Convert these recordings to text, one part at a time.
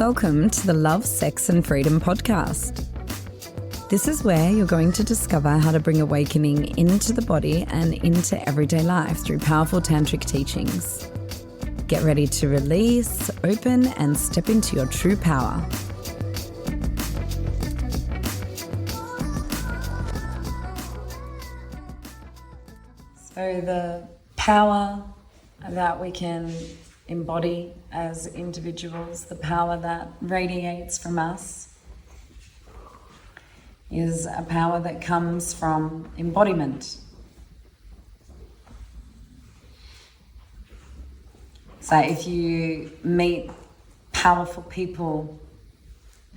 Welcome to the Love, Sex and Freedom podcast. This is where you're going to discover how to bring awakening into the body and into everyday life through powerful tantric teachings. Get ready to release, open and step into your true power. So the power that we can embody as individuals, the power that radiates from us, is a power that comes from embodiment. So if you meet powerful people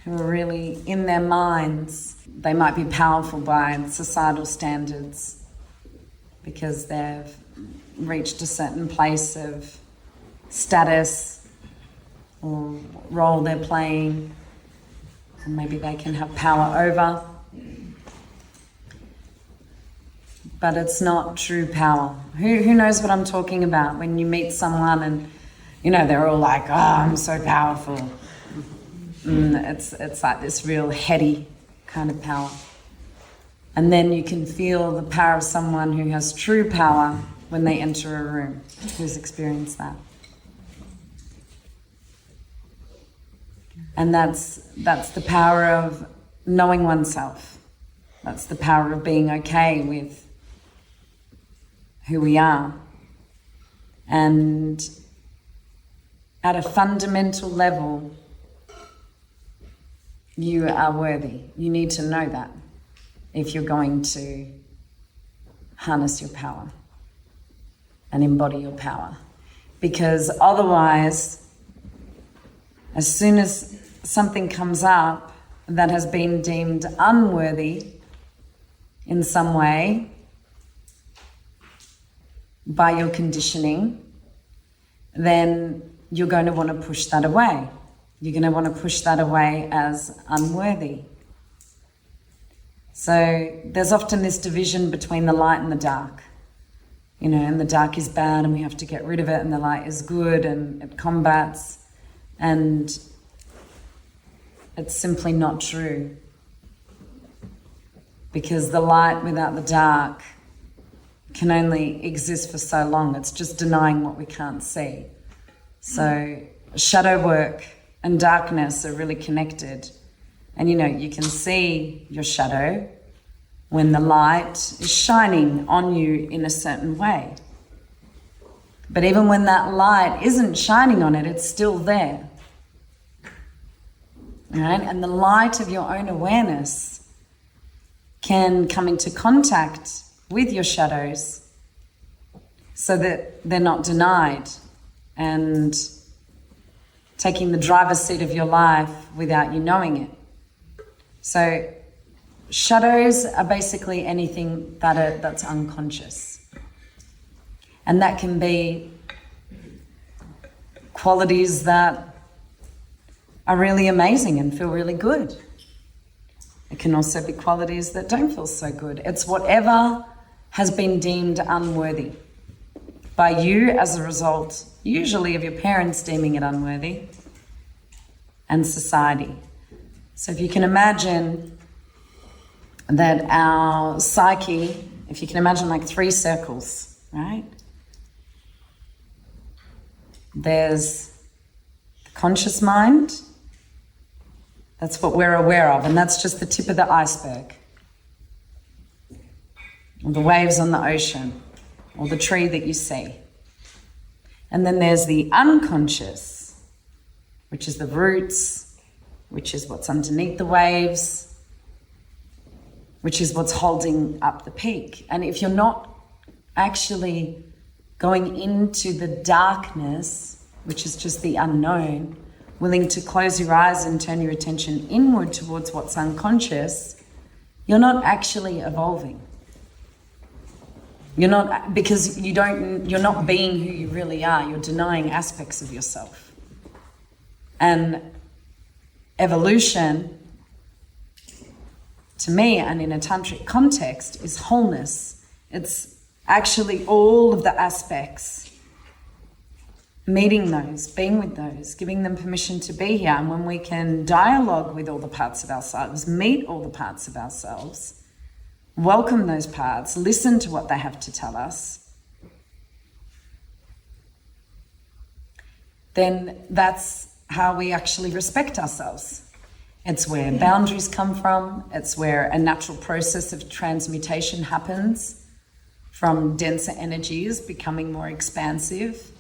who are really in their minds, they might be powerful by societal standards because they've reached a certain place of status or role they're playing, and maybe they can have power over. But it's not true power. Who knows what I'm talking about when you meet someone and, you know, they're all like, oh, I'm so powerful. It's like this real heady kind of power. And then you can feel the power of someone who has true power when they enter a room, who's experienced that. And that's the power of knowing oneself. That's the power of being okay with who we are. And at a fundamental level, you are worthy. You need to know that if you're going to harness your power and embody your power. Because otherwise, as soon as something comes up that has been deemed unworthy in some way by your conditioning, then you're going to want to push that away. You're going to want to push that away as unworthy. So there's often this division between the light and the dark. You know, and the dark is bad and we have to get rid of it, and the light is good and it combats. And it's simply not true. Because the light without the dark can only exist for so long. It's just denying what we can't see. So shadow work and darkness are really connected. And you know, you can see your shadow when the light is shining on you in a certain way. But even when that light isn't shining on it, it's still there. Right? And the light of your own awareness can come into contact with your shadows so that they're not denied and taking the driver's seat of your life without you knowing it. So shadows are basically anything that's unconscious. And that can be qualities that are really amazing and feel really good. It can also be qualities that don't feel so good. It's whatever has been deemed unworthy by you as a result, usually of your parents deeming it unworthy, and society. So if you can imagine that our psyche, if you can imagine like 3 circles, right? There's the conscious mind. That's what we're aware of, and that's just the tip of the iceberg. Or the waves on the ocean, or the tree that you see. And then there's the unconscious, which is the roots, which is what's underneath the waves, which is what's holding up the peak. And if you're not actually going into the darkness, which is just the unknown, willing to close your eyes and turn your attention inward towards what's unconscious, you're not actually evolving. You're not, because you're not being who you really are. You're denying aspects of yourself. And evolution, to me, and in a tantric context, is wholeness. It's actually all of the aspects meeting those, being with those, giving them permission to be here. And when we can dialogue with all the parts of ourselves, meet all the parts of ourselves, welcome those parts, listen to what they have to tell us, then that's how we actually respect ourselves. It's where boundaries come from. It's where a natural process of transmutation happens from denser energies becoming more expansive.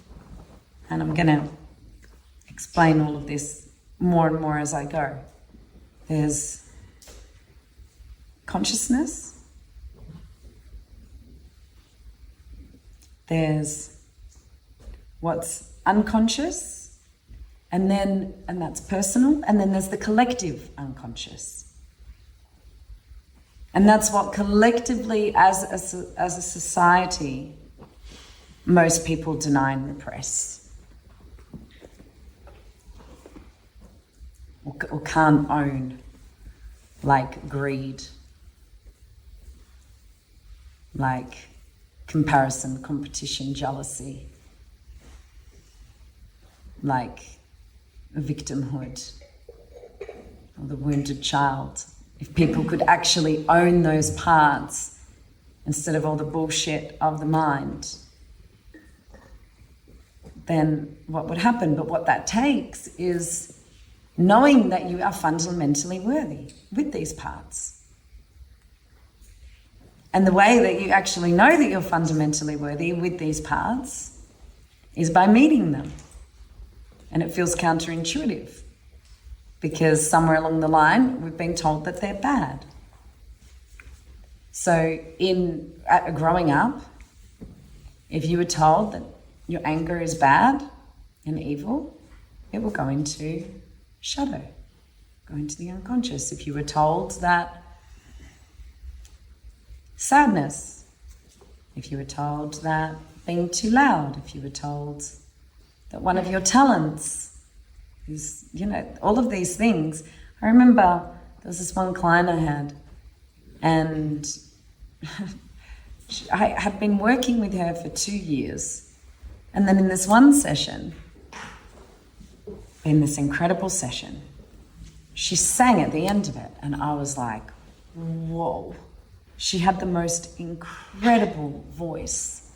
And I'm going to explain all of this more and more as I go. There's consciousness. There's what's unconscious. And that's personal. And then there's the collective unconscious. And that's what collectively as a society, most people deny and repress. Or can't own, like greed, like comparison, competition, jealousy, like victimhood or the wounded child. If people could actually own those parts instead of all the bullshit of the mind, then what would happen? But what that takes is knowing that you are fundamentally worthy with these parts. And the way that you actually know that you're fundamentally worthy with these parts is by meeting them. And it feels counterintuitive because somewhere along the line we've been told that they're bad. So growing up, if you were told that your anger is bad and evil, it will go into shadow, go into the unconscious. If you were told that sadness, if you were told that being too loud, if you were told that one of your talents is, all of these things. I remember there was this one client I had, and I had been working with her for 2 years. And then in this one session, in this incredible session, she sang at the end of it, and I was like, whoa. She had the most incredible voice.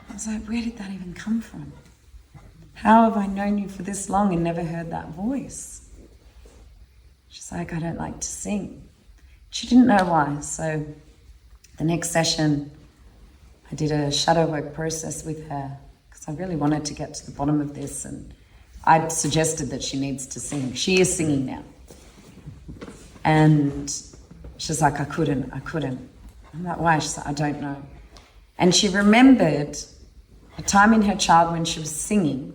I was like, where did that even come from? How have I known you for this long and never heard that voice? She's like, I don't like to sing. She didn't know why. So the next session, I did a shadow work process with her because I really wanted to get to the bottom of this, and I suggested that she needs to sing. She is singing now. And she's like, I couldn't. I'm like, why? She's like, I don't know. And she remembered a time in her childhood when she was singing,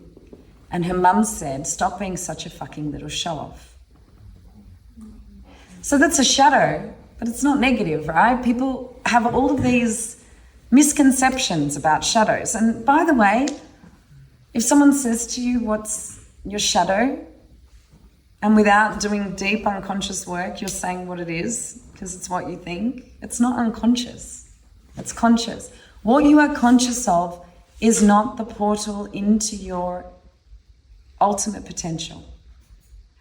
and her mum said, stop being such a fucking little show-off. So that's a shadow, but it's not negative, right? People have all of these misconceptions about shadows. And by the way, if someone says to you, what's your shadow? And without doing deep unconscious work, you're saying what it is because it's what you think. It's not unconscious. It's conscious. What you are conscious of is not the portal into your ultimate potential.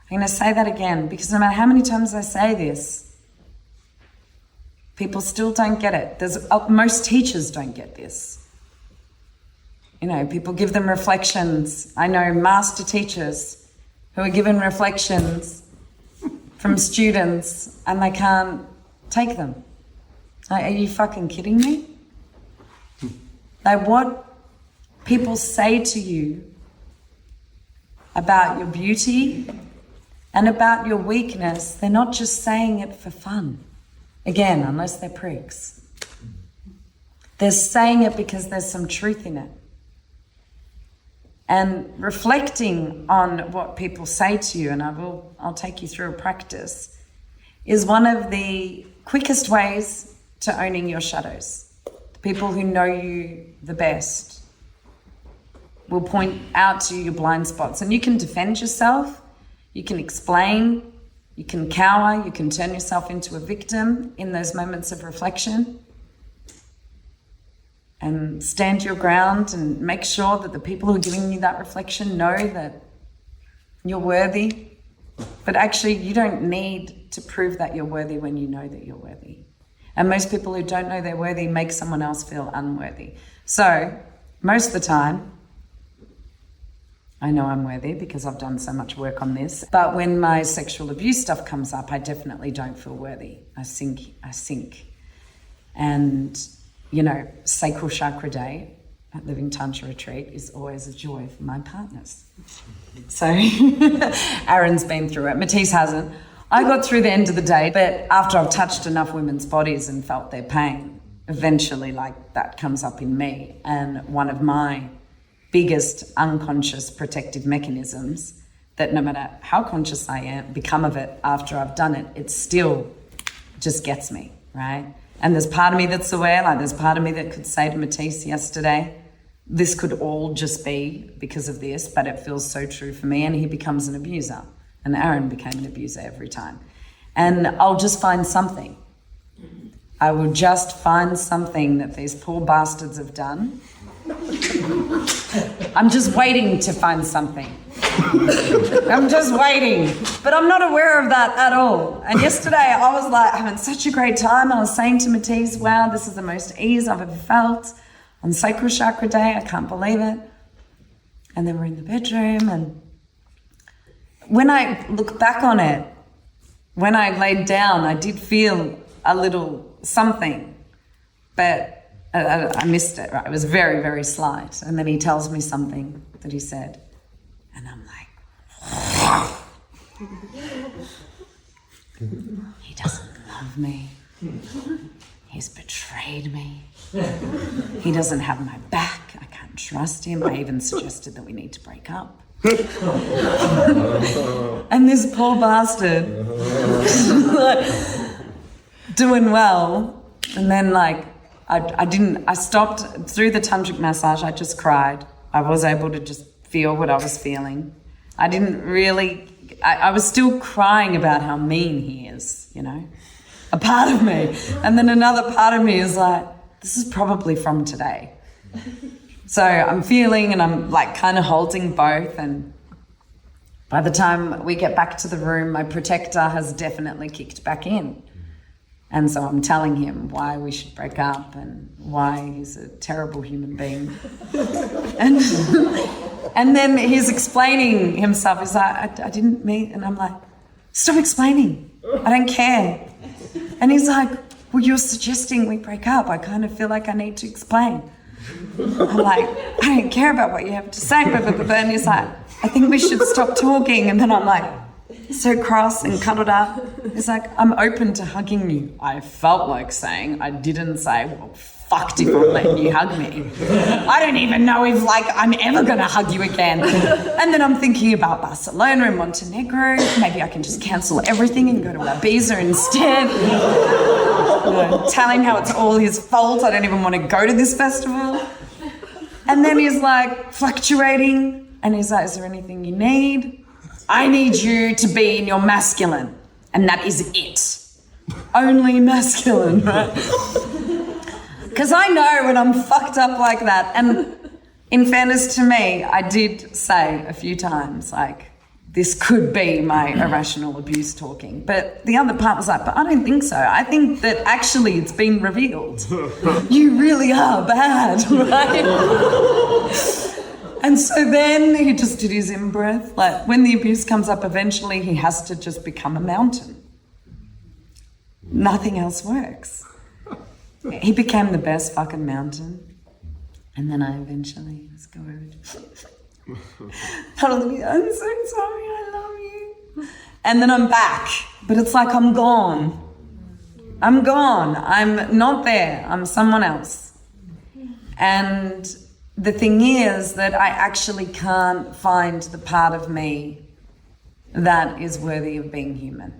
I'm going to say that again because no matter how many times I say this, people still don't get it. Most teachers don't get this. People give them reflections. I know master teachers who are given reflections from students and they can't take them. Are you fucking kidding me? Like, what people say to you about your beauty and about your weakness, they're not just saying it for fun. Again, unless they're pricks. They're saying it because there's some truth in it. And reflecting on what people say to you, and I'll take you through a practice, is one of the quickest ways to owning your shadows. The people who know you the best will point out to you your blind spots. And you can defend yourself, you can explain, you can cower, you can turn yourself into a victim in those moments of reflection. and stand your ground and make sure that the people who are giving you that reflection know that you're worthy. But actually, you don't need to prove that you're worthy when you know that you're worthy. And most people who don't know they're worthy make someone else feel unworthy. So most of the time, I know I'm worthy because I've done so much work on this. But when my sexual abuse stuff comes up, I definitely don't feel worthy. I sink. And, you know, Sacral Chakra Day at Living Tantra Retreat is always a joy for my partners. So Aaron's been through it. Matisse hasn't. I got through the end of the day, but after I've touched enough women's bodies and felt their pain, eventually, like, that comes up in me. And one of my biggest unconscious protective mechanisms, that no matter how conscious I become of it after I've done it, it still just gets me, right? And there's part of me that's aware, like there's part of me that could say to Matisse yesterday, this could all just be because of this, but it feels so true for me. And he becomes an abuser. And Aaron became an abuser every time. And I'll just find something. I will just find something that these poor bastards have done. I'm just waiting to find something. I'm just waiting. But I'm not aware of that at all. And yesterday I was like having such a great time. I was saying to Matisse, wow, this is the most ease I've ever felt on Sacral Chakra Day. I can't believe it. And then we're in the bedroom, and when I look back on it, when I laid down, I did feel a little something, but I missed it, right? It was very, very slight. And then he tells me something that he said, and I'm like, he doesn't love me. He's betrayed me. He doesn't have my back. I can't trust him. I even suggested that we need to break up. And this poor bastard doing well, and then like I stopped through the tantric massage. I just cried. I was able to just feel what I was feeling. I didn't really, I was still crying about how mean he is, you know, a part of me. And then another part of me is like, this is probably from today. So I'm feeling, and I'm like kind of holding both. And by the time we get back to the room, my protector has definitely kicked back in. And so I'm telling him why we should break up and why he's a terrible human being. And then he's explaining himself. He's like, I didn't mean, and I'm like, stop explaining. I don't care. And he's like, well, you're suggesting we break up. I kind of feel like I need to explain. I'm like, I don't care about what you have to say. And he's like, I think we should stop talking. And then I'm like, so cross and cuddled up. He's like, I'm open to hugging you. I felt like saying, I didn't say, well, fucked if I'm letting you hug me. I don't even know if like I'm ever going to hug you again. And then I'm thinking about Barcelona and Montenegro. Maybe I can just cancel everything and go to Ibiza instead. You know, tell him how it's all his fault. I don't even want to go to this festival. And then he's like fluctuating, and he's like, is there anything you need? I need you to be in your masculine, and that is it. Only masculine, right? Because I know when I'm fucked up like that, and in fairness to me, I did say a few times, like, this could be my irrational abuse talking. But the other part was like, but I don't think so. I think that actually it's been revealed. You really are bad, right? And so then he just did his in-breath. Like, when the abuse comes up, eventually he has to just become a mountain. Nothing else works. He became the best fucking mountain. And then I eventually just go over to I'm so sorry, I love you. And then I'm back. But it's like I'm gone. I'm gone. I'm not there. I'm someone else. And the thing is that I actually can't find the part of me that is worthy of being human.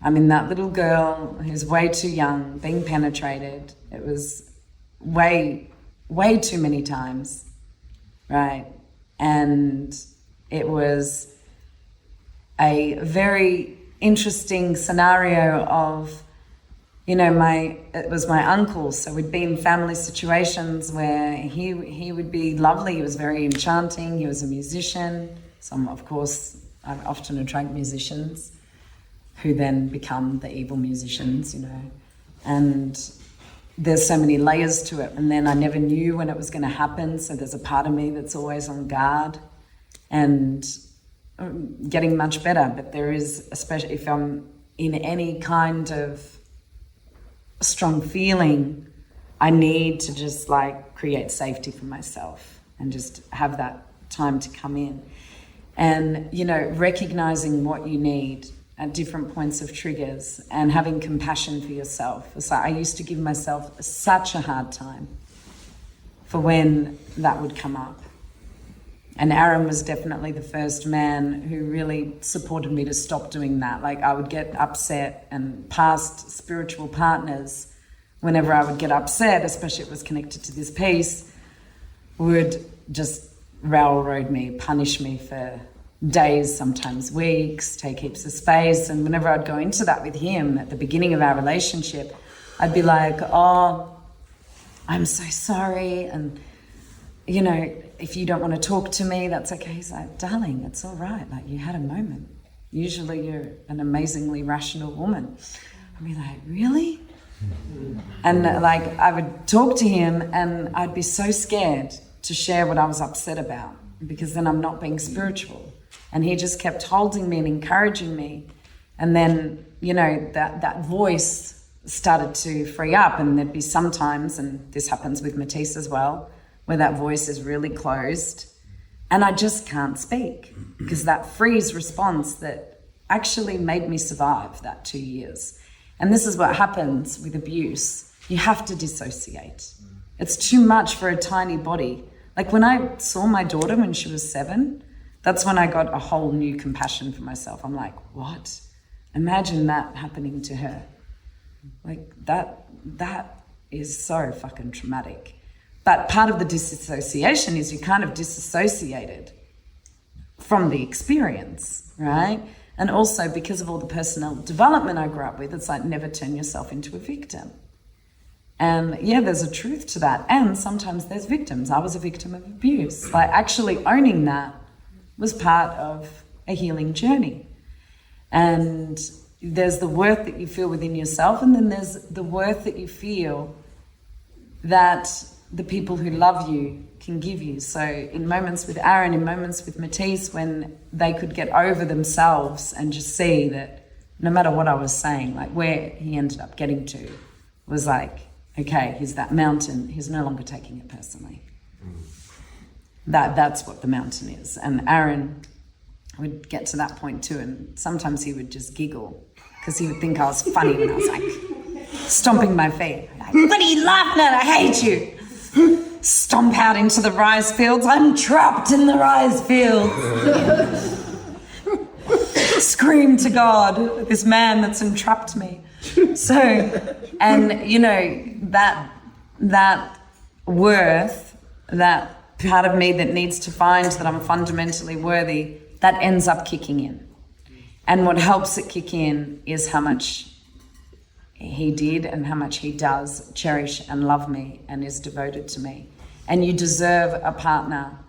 I mean, that little girl who's way too young, being penetrated. It was way too many times, right? And it was a very interesting scenario of it was my uncle, so we'd be in family situations where he would be lovely. He was very enchanting. He was a musician. So of course, I often attract musicians who then become the evil musicians, and there's so many layers to it. And then I never knew when it was going to happen, so there's a part of me that's always on guard and getting much better. But there is, especially if I'm in any kind of strong feeling, I need to just create safety for myself and just have that time to come in. And, recognizing what you need at different points of triggers and having compassion for yourself. It's I used to give myself such a hard time for when that would come up. And Aaron was definitely the first man who really supported me to stop doing that. I would get upset, and past spiritual partners, whenever I would get upset, especially if it was connected to this piece, would just railroad me, punish me for days, sometimes weeks, take heaps of space. And whenever I'd go into that with him at the beginning of our relationship, I'd be like, oh, I'm so sorry. And, if you don't want to talk to me, that's okay. He's like, darling, it's all right. You had a moment. Usually you're an amazingly rational woman. I'd be like, really? And I would talk to him and I'd be so scared to share what I was upset about, because then I'm not being spiritual. And he just kept holding me and encouraging me. And then, that voice started to free up, and there'd be sometimes, and this happens with Matisse as well, where that voice is really closed and I just can't speak, because that freeze response that actually made me survive that 2 years. And this is what happens with abuse. You have to dissociate. It's too much for a tiny body. When I saw my daughter when she was 7, that's when I got a whole new compassion for myself. I'm like, what? Imagine that happening to her. That is so fucking traumatic. But part of the disassociation is you kind of disassociated from the experience, right? And also because of all the personal development I grew up with, it's never turn yourself into a victim. And yeah, there's a truth to that. And sometimes there's victims. I was a victim of abuse. Actually owning that was part of a healing journey. And there's the worth that you feel within yourself, and then there's the worth that you feel that the people who love you can give you. So in moments with Aaron, in moments with Matisse, when they could get over themselves and just see that no matter what I was saying, where he ended up getting to was okay, he's that mountain, he's no longer taking it personally. That's what the mountain is. And Aaron would get to that point too, and sometimes he would just giggle because he would think I was funny when I was stomping my feet. What are you laughing at? I hate you. Stomp out into the rice fields. I'm trapped in the rice fields. Scream to God, this man that's entrapped me. So, and that worth, that part of me that needs to find that I'm fundamentally worthy, that ends up kicking in. And what helps it kick in is how much he did and how much he does cherish and love me and is devoted to me. And you deserve a partner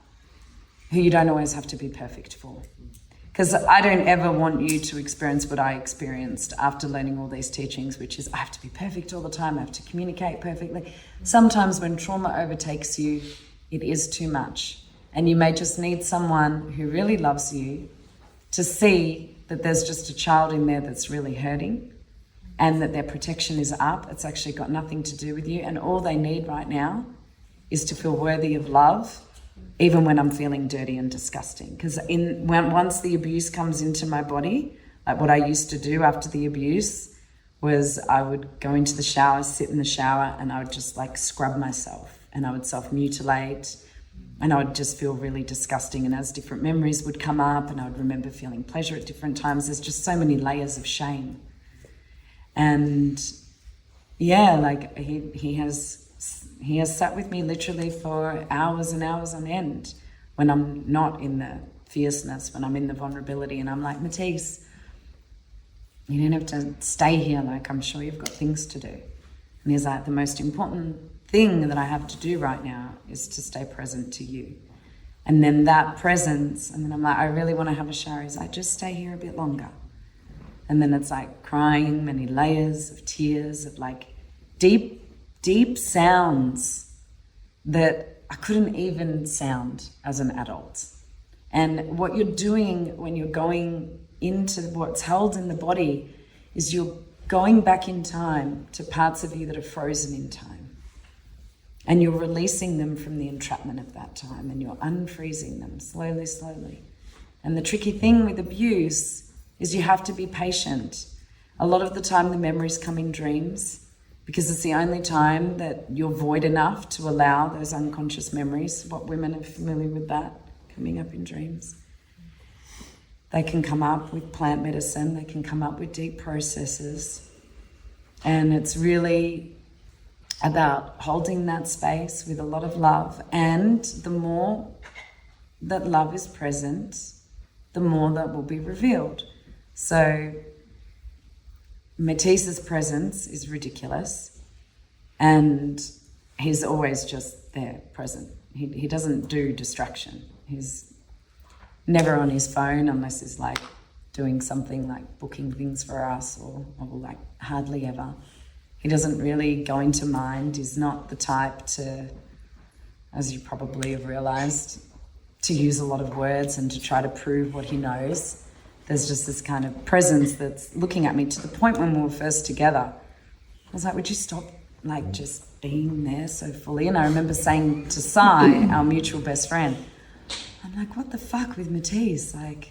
who you don't always have to be perfect for. Because I don't ever want you to experience what I experienced after learning all these teachings, which is I have to be perfect all the time, I have to communicate perfectly. Sometimes when trauma overtakes you, it is too much. And you may just need someone who really loves you to see that there's just a child in there that's really hurting and that their protection is up. It's actually got nothing to do with you. And all they need right now is to feel worthy of love, even when I'm feeling dirty and disgusting. Because once the abuse comes into my body, what I used to do after the abuse was I would go into the shower, sit in the shower, and I would just scrub myself, and I would self-mutilate, and I would just feel really disgusting. And as different memories would come up, and I would remember feeling pleasure at different times, there's just so many layers of shame. And yeah, he has sat with me literally for hours and hours on end when I'm not in the fierceness, when I'm in the vulnerability, and I'm like, Matisse, You don't have to stay here, like I'm sure you've got things to do. And he's like, the most important thing that I have to do right now is to stay present to you. And then that presence, and then I'm like, I really want to have a shower. He's like, just stay here a bit longer. And then it's like crying, many layers of tears, of like deep, deep sounds that I couldn't even sound as an adult. And what you're doing when you're going into what's held in the body is you're going back in time to parts of you that are frozen in time. And you're releasing them from the entrapment of that time, and you're unfreezing them slowly, slowly. And the tricky thing with abuse is you have to be patient. A lot of the time the memories come in dreams, because it's the only time that you're void enough to allow those unconscious memories. What women are familiar with that, coming up in dreams. They can come up with plant medicine, they can come up with deep processes. And it's really about holding that space with a lot of love. And the more that love is present, the more that will be revealed. So Matisse's presence is ridiculous, and he's always just there, present. He doesn't do distraction. He's never on his phone unless he's like doing something like booking things for us, or like hardly ever. He doesn't really go into mind. He's not the type to, as you probably have realised, to use a lot of words and to try to prove what he knows. There's just this kind of presence that's looking at me, to the point when we were first together. I was like, would you stop like just being there so fully? And I remember saying to Sai, our mutual best friend, I'm like, what the fuck with Matisse? Like,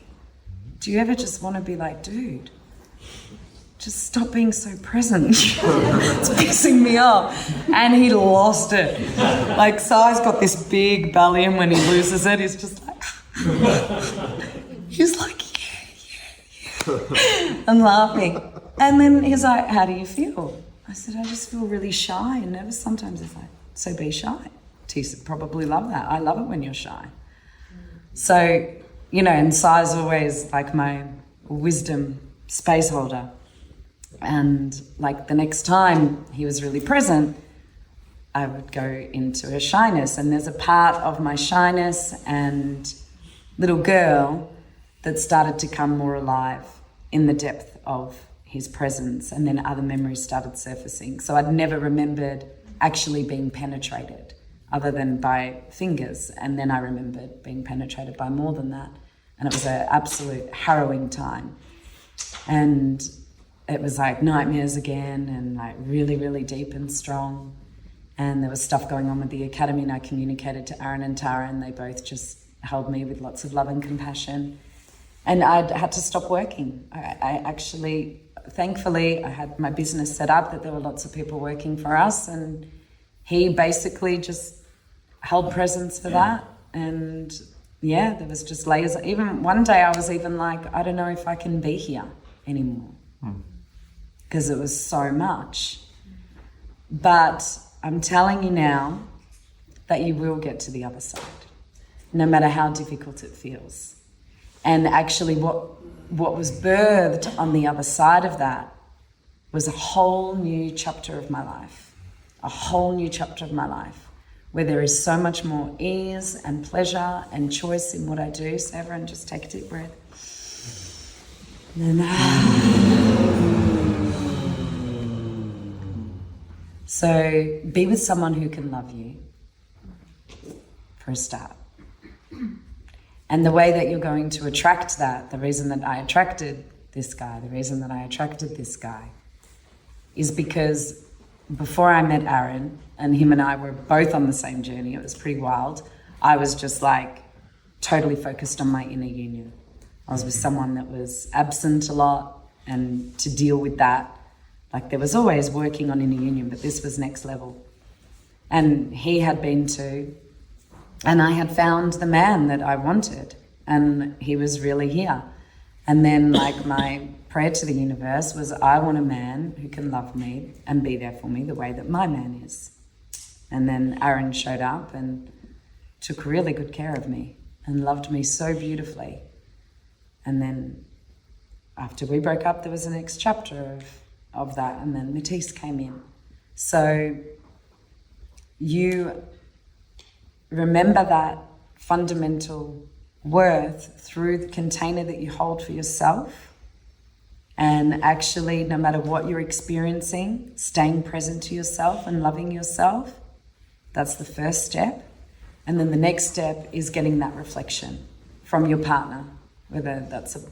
do you ever just want to be like, dude, just stop being so present. It's pissing me off. And he lost it. Like, Sai's got this big belly, and when he loses it, he's just like, he's like, yeah. I'm laughing. And then he's like, how do you feel? I said, I just feel really shy and nervous sometimes. He's like, so be shy. Tisa probably love that. I love it when you're shy. So, you know, and Sai's always like my wisdom space holder. And like the next time he was really present, I would go into a shyness. And there's a part of my shyness and little girl that started to come more alive in the depth of his presence. And then other memories started surfacing. So I'd never remembered actually being penetrated other than by fingers. And then I remembered being penetrated by more than that. And it was an absolute harrowing time. And it was like nightmares again, and like really, really deep and strong. And there was stuff going on with the academy, and I communicated to Aaron and Tara, and they both just held me with lots of love and compassion. And I had to stop working. I actually, thankfully, I had my business set up that there were lots of people working for us, and he basically just held presence for that. And yeah, there was just layers. Even one day I was even like, I don't know if I can be here anymore. Because it was so much. But I'm telling you now that you will get to the other side, no matter how difficult it feels. And actually what was birthed on the other side of that was a whole new chapter of my life, a whole new chapter of my life, where there is so much more ease and pleasure and choice in what I do. So everyone just take a deep breath. And then, so be with someone who can love you, for a start. And the way that you're going to attract that, the reason that I attracted this guy, is because before I met Aaron, and him and I were both on the same journey, it was pretty wild, I was just like totally focused on my inner union. I was with someone that was absent a lot, and to deal with that, like there was always working on inner union, but this was next level. And he had been too, and I had found the man that I wanted, and he was really here. And then like my prayer to the universe was, I want a man who can love me and be there for me the way that my man is. And then Aaron showed up and took really good care of me and loved me so beautifully. And then after we broke up, there was a next chapter of that, and then Matisse came in. So you remember that fundamental worth through the container that you hold for yourself, and actually, no matter what you're experiencing, staying present to yourself and loving yourself. That's the first step. And then the next step is getting that reflection from your partner, whether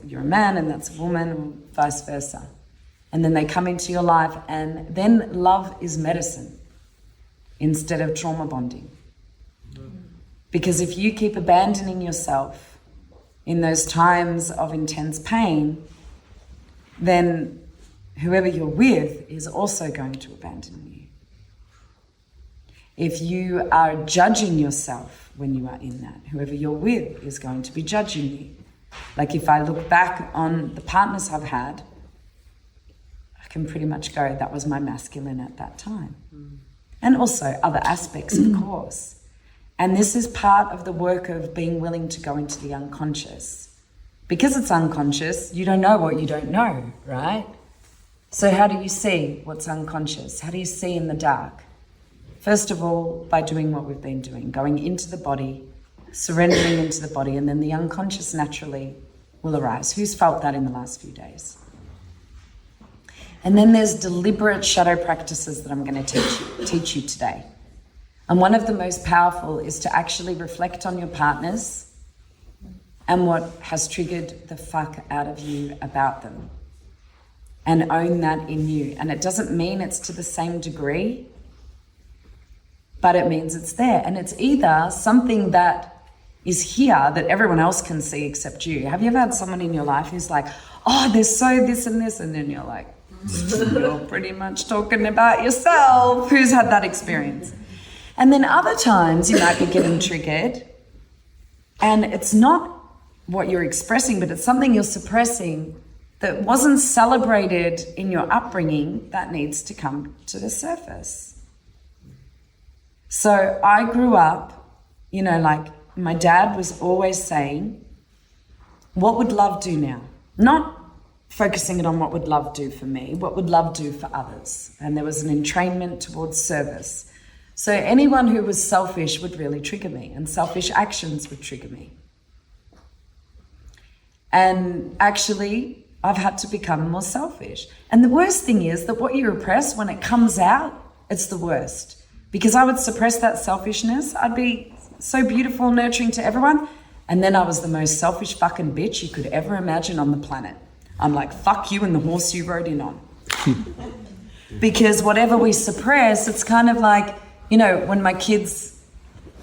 you're a man and that's a woman, or vice versa. And then they come into your life, and then love is medicine instead of trauma bonding. Because if you keep abandoning yourself in those times of intense pain, then whoever you're with is also going to abandon you. If you are judging yourself when you are in that, whoever you're with is going to be judging you. Like if I look back on the partners I've had, I can pretty much go, that was my masculine at that time. And also other aspects, of course. And this is part of the work of being willing to go into the unconscious. Because it's unconscious, you don't know what you don't know, right? So how do you see what's unconscious? How do you see in the dark? First of all, by doing what we've been doing, going into the body, surrendering into the body, and then the unconscious naturally will arise. Who's felt that in the last few days? And then there's deliberate shadow practices that I'm going to teach you today. And one of the most powerful is to actually reflect on your partners and what has triggered the fuck out of you about them. And own that in you. And it doesn't mean it's to the same degree, but it means it's there. And it's either something that is here that everyone else can see except you. Have you ever had someone in your life who's like, oh, there's so this and this, and then you're like, you're pretty much talking about yourself. Who's had that experience? And then other times you might be getting triggered, and it's not what you're expressing, but it's something you're suppressing that wasn't celebrated in your upbringing that needs to come to the surface. So I grew up, like my dad was always saying, what would love do now? Not focusing it on what would love do for me, what would love do for others? And there was an entrainment towards service. So anyone who was selfish would really trigger me, and selfish actions would trigger me. And actually, I've had to become more selfish. And the worst thing is that what you repress, when it comes out, it's the worst. Because I would suppress that selfishness. I'd be so beautiful, nurturing to everyone. And then I was the most selfish fucking bitch you could ever imagine on the planet. I'm like, fuck you and the horse you rode in on. Because whatever we suppress, it's kind of like, when my kids,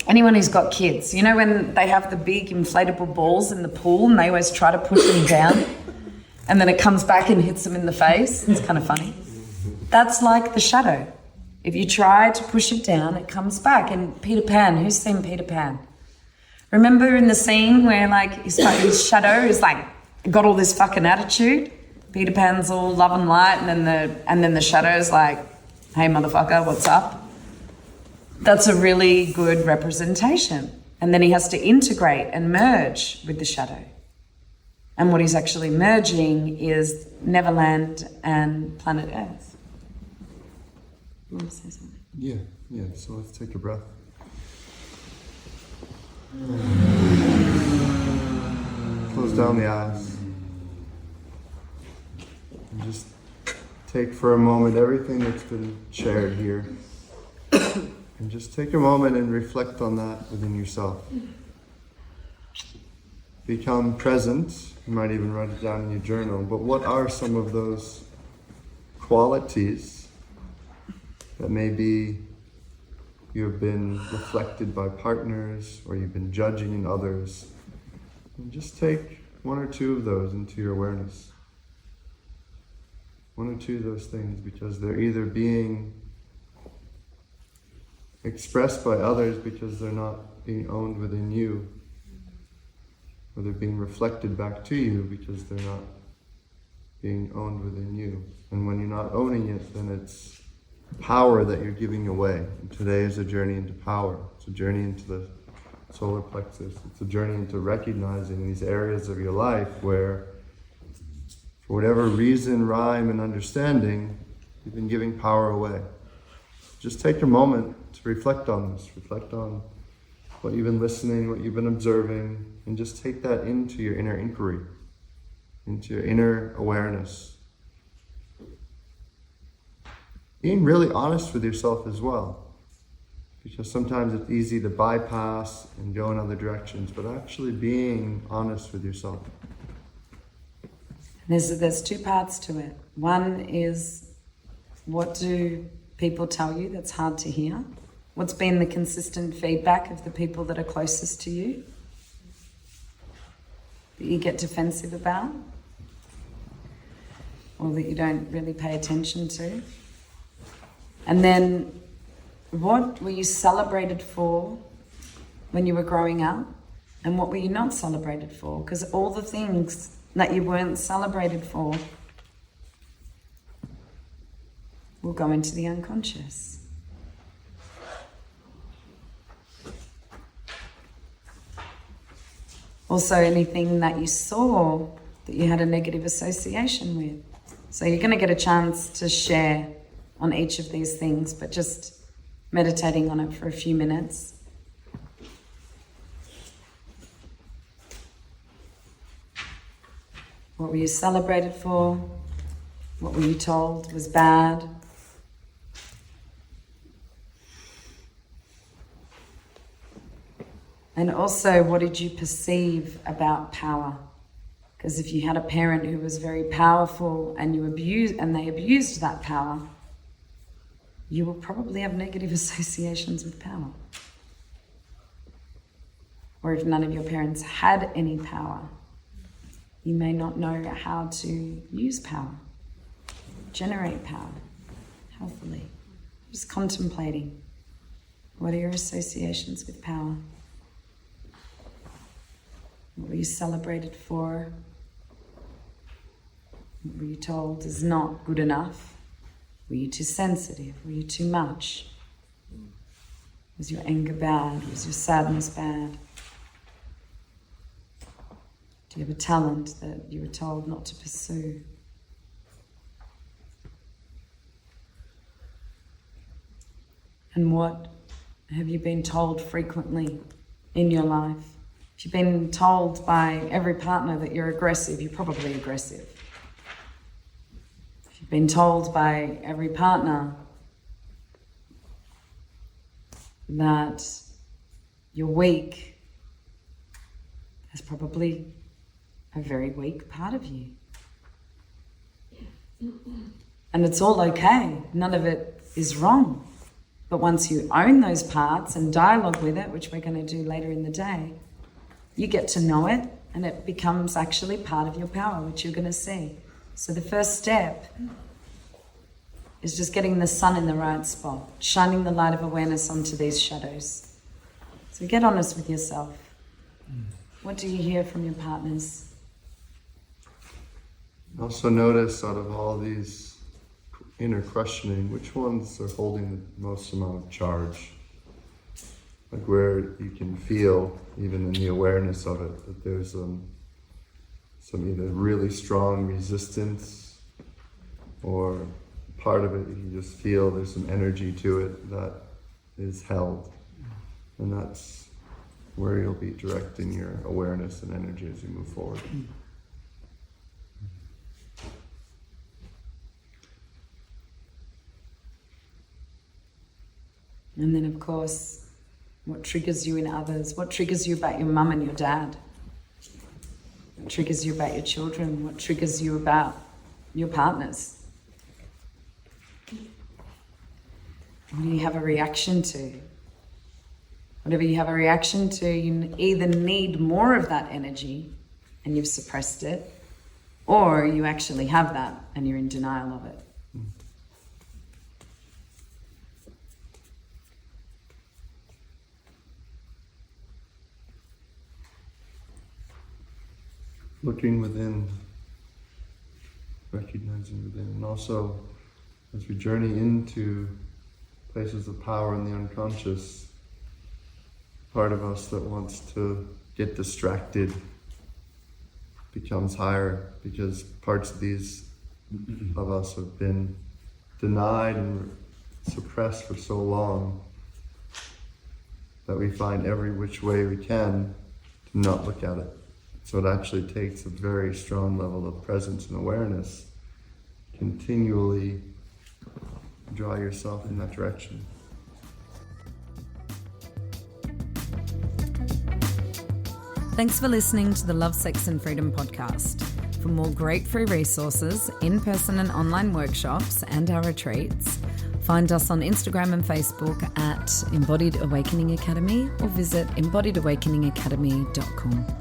anyone who's got kids, when they have the big inflatable balls in the pool and they always try to push them down and then it comes back and hits them in the face. It's kind of funny. That's like the shadow. If you try to push it down, it comes back. And Peter Pan, who's seen Peter Pan? Remember in the scene where his shadow is got all this fucking attitude? Peter Pan's all love and light, and then the shadow's like, hey motherfucker, what's up? That's a really good representation. And then he has to integrate and merge with the shadow. And what he's actually merging is Neverland and planet Earth. You want to say something? Yeah. So let's take a breath. Close down the eyes. And just take for a moment everything that's been shared here. And just take a moment and reflect on that within yourself. Become present. You might even write it down in your journal. But what are some of those qualities that maybe you've been reflected by partners or you've been judging in others? And just take one or two of those into your awareness. One or two of those things, because they're either being expressed by others because they're not being owned within you, or they're being reflected back to you because they're not being owned within you. And when you're not owning it, then it's power that you're giving away. And today is a journey into power. It's a journey into the solar plexus. It's a journey into recognizing these areas of your life where, for whatever reason, rhyme, and understanding, you've been giving power away. Just take a moment to reflect on this. Reflect on what you've been listening, what you've been observing, and just take that into your inner inquiry, into your inner awareness. Being really honest with yourself as well, because sometimes it's easy to bypass and go in other directions, but actually being honest with yourself. There's two parts to it. One is, what do people tell you that's hard to hear? What's been the consistent feedback of the people that are closest to you that you get defensive about, or that you don't really pay attention to? And then, what were you celebrated for when you were growing up, and what were you not celebrated for? Because all the things that you weren't celebrated for will go into the unconscious. Also, anything that you saw that you had a negative association with. So you're going to get a chance to share on each of these things, but just meditating on it for a few minutes. What were you celebrated for? What were you told was bad? And also, what did you perceive about power? Because if you had a parent who was very powerful and they abused that power, you will probably have negative associations with power. Or if none of your parents had any power, you may not know how to use power, generate power healthily. Just contemplating, what are your associations with power? What were you celebrated for? What were you told is not good enough? Were you too sensitive? Were you too much? Was your anger bad? Was your sadness bad? Do you have a talent that you were told not to pursue? And what have you been told frequently in your life? If you've been told by every partner that you're aggressive, you're probably aggressive. If you've been told by every partner that you're weak, there's probably a very weak part of you. And it's all okay. None of it is wrong. But once you own those parts and dialogue with it, which we're going to do later in the day, you get to know it, and it becomes actually part of your power, which you're going to see. So the first step is just getting the sun in the right spot, shining the light of awareness onto these shadows. So get honest with yourself. What do you hear from your partners? Also notice, out of all these inner questioning, which ones are holding the most amount of charge? Like where you can feel, even in the awareness of it, that there's some either really strong resistance, or part of it you just feel there's some energy to it that is held. And that's where you'll be directing your awareness and energy as you move forward. And then, of course, what triggers you in others? What triggers you about your mum and your dad? What triggers you about your children? What triggers you about your partners? What do you have a reaction to? Whatever you have a reaction to, you either need more of that energy and you've suppressed it, or you actually have that and you're in denial of it. Looking within, recognizing within, and also as we journey into places of power in the unconscious, part of us that wants to get distracted becomes higher, because parts of these of us have been denied and suppressed for so long that we find every which way we can to not look at it. So it actually takes a very strong level of presence and awareness. Continually draw yourself in that direction. Thanks for listening to the Love, Sex and Freedom podcast. For more great free resources, in-person and online workshops, and our retreats, find us on Instagram and Facebook at Embodied Awakening Academy or visit embodiedawakeningacademy.com.